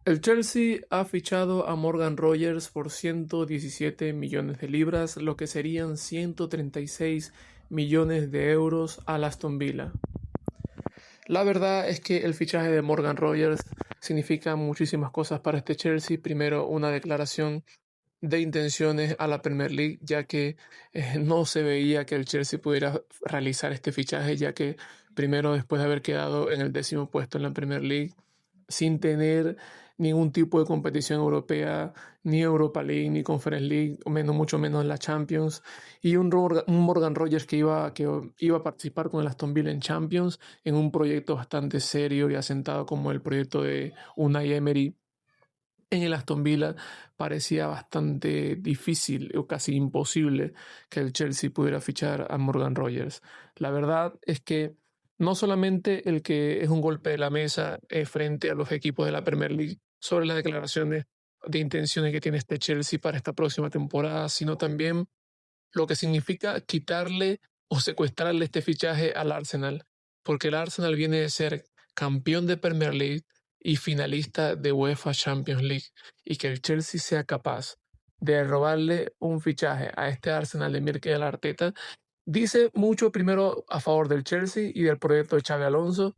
El Chelsea ha fichado a Morgan Rogers por 117 millones de libras, lo que serían 136 millones de euros al Aston Villa. La verdad es que el fichaje de Morgan Rogers significa muchísimas cosas para este Chelsea. Primero, una declaración de intenciones a la Premier League, ya que no se veía que el Chelsea pudiera realizar este fichaje, ya que primero, después de haber quedado en el 10º puesto en la Premier League, sin tener ningún tipo de competición europea, ni Europa League, ni Conference League, o menos, mucho menos la Champions, y un Morgan Rogers que iba a participar con el Aston Villa en Champions, en un proyecto bastante serio y asentado como el proyecto de Unai Emery en el Aston Villa. Parecía bastante difícil o casi imposible que el Chelsea pudiera fichar a Morgan Rogers. La verdad es que no solamente el que es un golpe de la mesa frente a los equipos de la Premier League sobre las declaraciones de intenciones que tiene este Chelsea para esta próxima temporada, sino también lo que significa quitarle o secuestrarle este fichaje al Arsenal, porque el Arsenal viene de ser campeón de Premier League y finalista de UEFA Champions League, y que el Chelsea sea capaz de robarle un fichaje a este Arsenal de Mikel Arteta, dice mucho primero a favor del Chelsea y del proyecto de Xabi Alonso,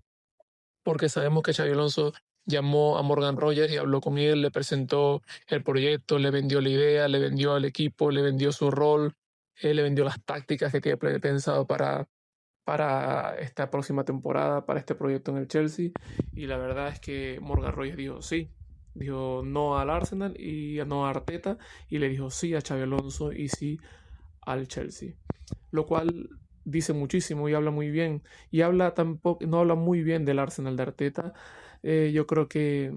porque sabemos que Xabi Alonso llamó a Morgan Rogers y habló con él, le presentó el proyecto, le vendió la idea, le vendió al equipo, le vendió su rol, le vendió las tácticas que tiene pensado para esta próxima temporada, para este proyecto en el Chelsea. Y la verdad es que Morgan Rogers dijo sí, dijo no al Arsenal y no a Arteta, y le dijo sí a Xabi Alonso y sí al Chelsea, lo cual dice muchísimo y habla muy bien. Y habla tampoco, no habla muy bien del Arsenal de Arteta. Yo creo que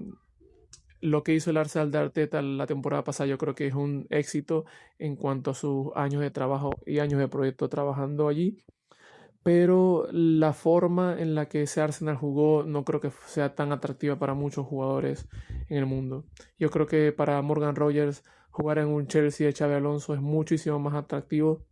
lo que hizo el Arsenal de Arteta la temporada pasada, yo creo que es un éxito en cuanto a sus años de trabajo y años de proyecto trabajando allí. Pero la forma en la que ese Arsenal jugó no creo que sea tan atractiva para muchos jugadores en el mundo. Yo creo que para Morgan Rogers jugar en un Chelsea de Xabi Alonso es muchísimo más atractivo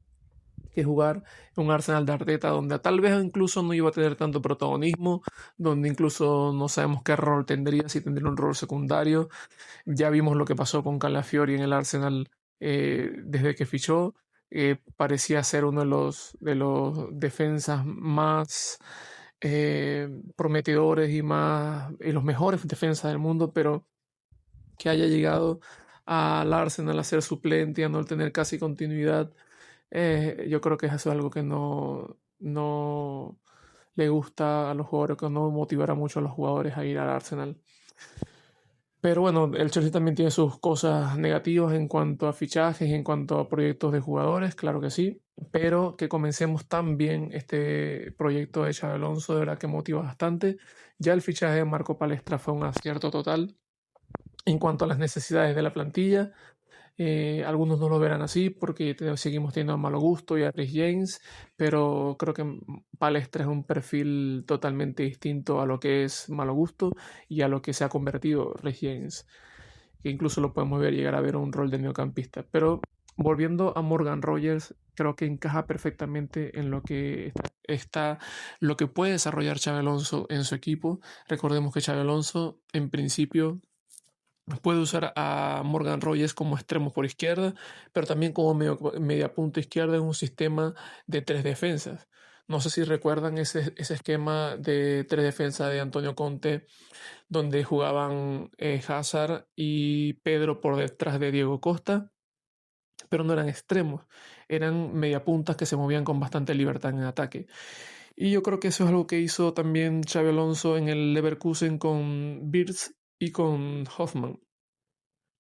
que jugar en un Arsenal de Arteta, donde tal vez incluso no iba a tener tanto protagonismo, donde incluso no sabemos qué rol tendría, si tendría un rol secundario. Ya vimos lo que pasó con Calafiori en el Arsenal desde que fichó. Parecía ser uno de los defensas más prometedores y los mejores defensas del mundo, pero que haya llegado al Arsenal a ser suplente y a no tener casi continuidad, yo creo que eso es algo que no le gusta a los jugadores, que no motivará mucho a los jugadores a ir al Arsenal. Pero bueno, el Chelsea también tiene sus cosas negativas en cuanto a fichajes, en cuanto a proyectos de jugadores, claro que sí. Pero que comencemos tan bien este proyecto de Xabi Alonso, de verdad que motiva bastante. Ya el fichaje de Marco Palestra fue un acierto total en cuanto a las necesidades de la plantilla. Algunos no lo verán así porque seguimos teniendo a Malo Gusto y a Rhys James, pero creo que Palestra es un perfil totalmente distinto a lo que es Malo Gusto y a lo que se ha convertido Rhys James, que incluso lo podemos ver llegar a ver un rol de mediocampista. Pero volviendo a Morgan Rogers, creo que encaja perfectamente en lo que lo que puede desarrollar Xabi Alonso en su equipo. Recordemos que Xabi Alonso en principio puede usar a Morgan Rogers como extremo por izquierda, pero también como media punta izquierda en un sistema de tres defensas. No sé si recuerdan ese esquema de tres defensas de Antonio Conte, donde jugaban Hazard y Pedro por detrás de Diego Costa, pero no eran extremos, eran mediapuntas que se movían con bastante libertad en ataque. Y yo creo que eso es algo que hizo también Xabi Alonso en el Leverkusen con Wirtz y con Hoffmann.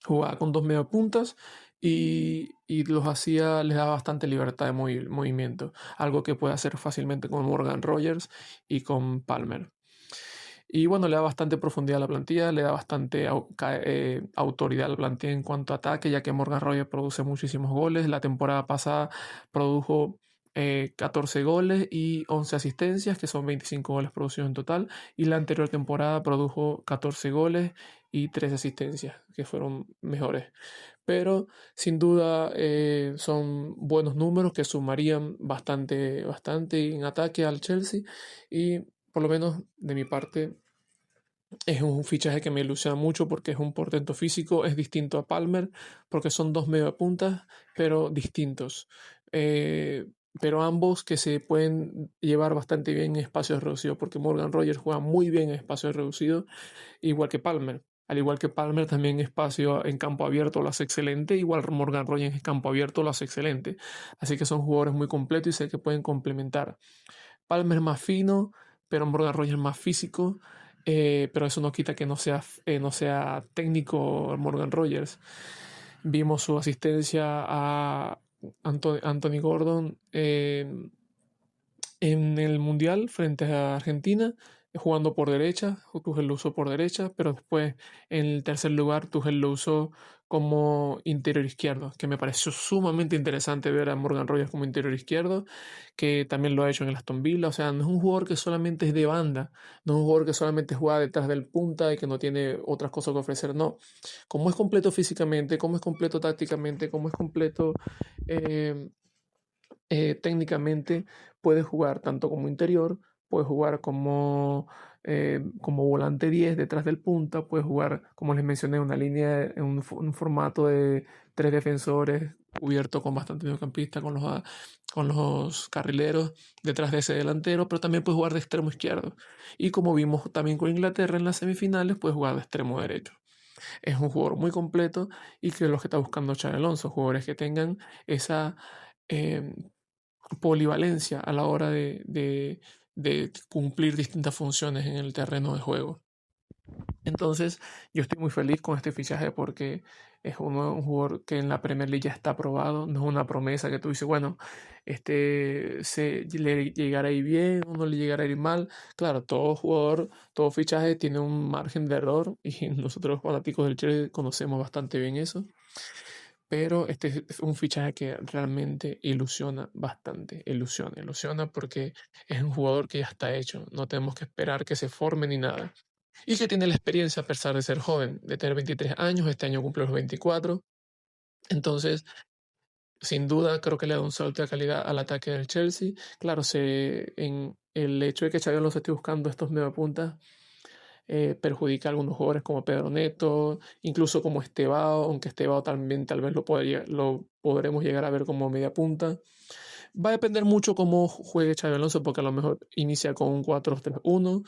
Jugaba con dos mediapuntas y les daba bastante libertad de movimiento, algo que puede hacer fácilmente con Morgan Rogers y con Palmer. Y bueno, le da bastante profundidad a la plantilla, le da bastante autoridad a la plantilla en cuanto a ataque, ya que Morgan Rogers produce muchísimos goles. La temporada pasada produjo 14 goles y 11 asistencias, que son 25 goles producidos en total. Y la anterior temporada produjo 14 goles y 3 asistencias, que fueron mejores. Pero sin duda son buenos números que sumarían bastante en ataque al Chelsea. Y por lo menos de mi parte Es un fichaje que me ilusiona mucho porque es un portento físico, es distinto a Palmer, porque son dos mediapuntas, pero distintos. Eh, pero ambos que se pueden llevar bastante bien en espacios reducidos, porque Morgan Rogers juega muy bien en espacios reducidos, igual que Palmer. Al igual que Palmer, también espacio en campo abierto lo hace excelente, igual Morgan Rogers en campo abierto lo hace excelente. Así que son jugadores muy completos y sé que pueden complementar. Palmer más fino, pero Morgan Rogers más físico. Pero eso no quita que no sea técnico Morgan Rogers. Vimos su asistencia a Anthony Gordon en el Mundial frente a Argentina, jugando por derecha. Tuchel lo usó por derecha, pero después en el tercer lugar Tuchel lo usó como interior izquierdo, que me pareció sumamente interesante ver a Morgan Rogers como interior izquierdo, que también lo ha hecho en el Aston Villa. O sea, no es un jugador que solamente es de banda, no es un jugador que solamente juega detrás del punta y que no tiene otras cosas que ofrecer, no. Como es completo físicamente, como es completo tácticamente, como es completo eh, técnicamente, puede jugar tanto como interior, puede jugar como volante 10 detrás del punta, puede jugar, como les mencioné, una línea, en un formato de tres defensores cubierto con bastante mediocampista, con los carrileros detrás de ese delantero, pero también puede jugar de extremo izquierdo. Y como vimos también con Inglaterra en las semifinales, puede jugar de extremo derecho. Es un jugador muy completo y que es lo que está buscando Xabi Alonso, jugadores que tengan esa eh, polivalencia a la hora de cumplir distintas funciones en el terreno de juego. Entonces, yo estoy muy feliz con este fichaje porque es un jugador que en la Premier League ya está aprobado, no es una promesa que tú dices, bueno, le llegará a ir bien o no le llegará a ir mal. Claro, todo jugador, todo fichaje tiene un margen de error y nosotros los fanáticos del Chelsea conocemos bastante bien eso. Pero este es un fichaje que realmente ilusiona bastante. Ilusiona porque es un jugador que ya está hecho. No tenemos que esperar que se forme ni nada. Y que tiene la experiencia a pesar de ser joven, de tener 23 años. Este año cumple los 24. Entonces, sin duda, creo que le da un salto de calidad al ataque del Chelsea. Claro, en el hecho de que Xabi Alonso esté buscando estos mediapuntas perjudica a algunos jugadores como Pedro Neto, incluso como Estebao, aunque Estebao también tal vez lo podremos llegar a ver como media punta. Va a depender mucho cómo juegue Xabi Alonso, porque a lo mejor inicia con un 4-3-1 o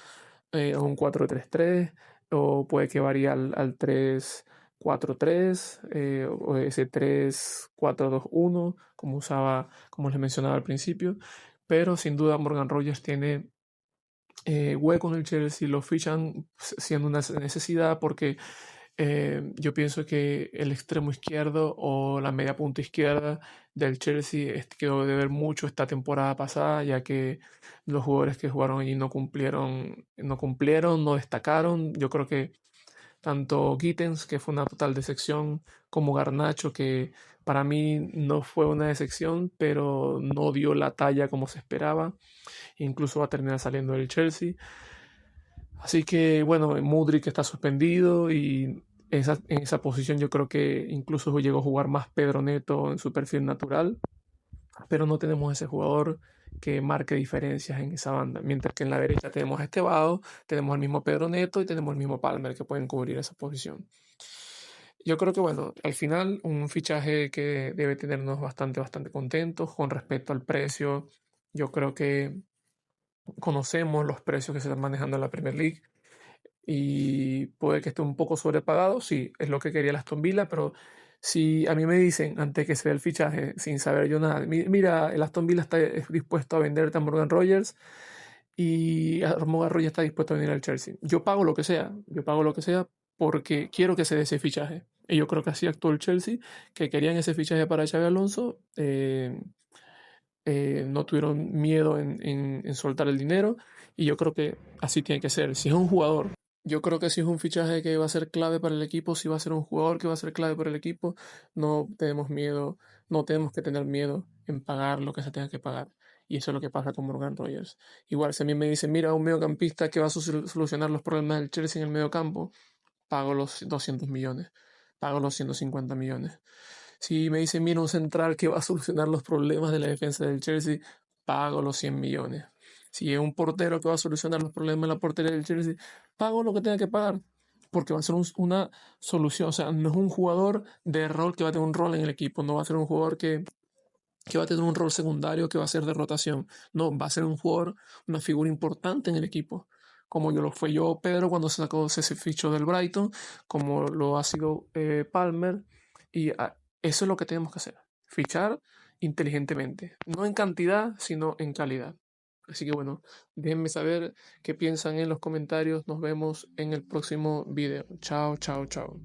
un 4-3-3, o puede que varíe al 3-4-3 o ese 3-4-2-1, como les mencionaba al principio. Pero sin duda Morgan Rogers tiene hueco en el Chelsea, lo fichan siendo una necesidad porque yo pienso que el extremo izquierdo o la media punta izquierda del Chelsea quedó de ver mucho esta temporada pasada, ya que los jugadores que jugaron allí no destacaron. Yo creo que tanto Gittens, que fue una total decepción, como Garnacho, que para mí no fue una decepción, pero no dio la talla como se esperaba. Incluso va a terminar saliendo del Chelsea. Así que bueno, Mudryk está suspendido y en esa posición yo creo que incluso llegó a jugar más Pedro Neto en su perfil natural, pero no tenemos ese jugador que marque diferencias en esa banda. Mientras que en la derecha tenemos a Estevado, tenemos al mismo Pedro Neto y tenemos el mismo Palmer que pueden cubrir esa posición. Yo creo que bueno, al final un fichaje que debe tenernos bastante contentos con respecto al precio. Yo creo que conocemos los precios que se están manejando en la Premier League y puede que esté un poco sobrepagado, sí, es lo que quería el Aston Villa, pero si a mí me dicen antes que se dé el fichaje, sin saber yo nada, mira, el Aston Villa está dispuesto a venderte a Morgan Rogers y Morgan Rogers está dispuesto a venir al Chelsea. Yo pago lo que sea porque quiero que se dé ese fichaje. Y yo creo que así actuó el Chelsea, que querían ese fichaje para Xabi Alonso. No tuvieron miedo en soltar el dinero y yo creo que así tiene que ser. Si es un jugador, yo creo que si es un fichaje que va a ser clave para el equipo, si va a ser un jugador que va a ser clave para el equipo, no tenemos miedo, no tenemos que tener miedo en pagar lo que se tenga que pagar. Y eso es lo que pasa con Morgan Rogers. Igual, si a mí me dicen, mira, un mediocampista que va a solucionar los problemas del Chelsea en el mediocampo, pago los 200 millones, pago los 150 millones. Si me dicen, mira, un central que va a solucionar los problemas de la defensa del Chelsea, pago los 100 millones. Si es un portero que va a solucionar los problemas de la portería del Chelsea, pago lo que tenga que pagar, porque va a ser una solución. O sea, no es un jugador de rol que va a tener un rol en el equipo, no va a ser un jugador que va a tener un rol secundario que va a ser de rotación. No, va a ser un jugador, una figura importante en el equipo. Como yo lo fue yo, Pedro, cuando se sacó ese ficho del Brighton, como lo ha sido Palmer. Y eso es lo que tenemos que hacer. Fichar inteligentemente. No en cantidad, sino en calidad. Así que bueno, déjenme saber qué piensan en los comentarios. Nos vemos en el próximo video. Chao, chao, chao.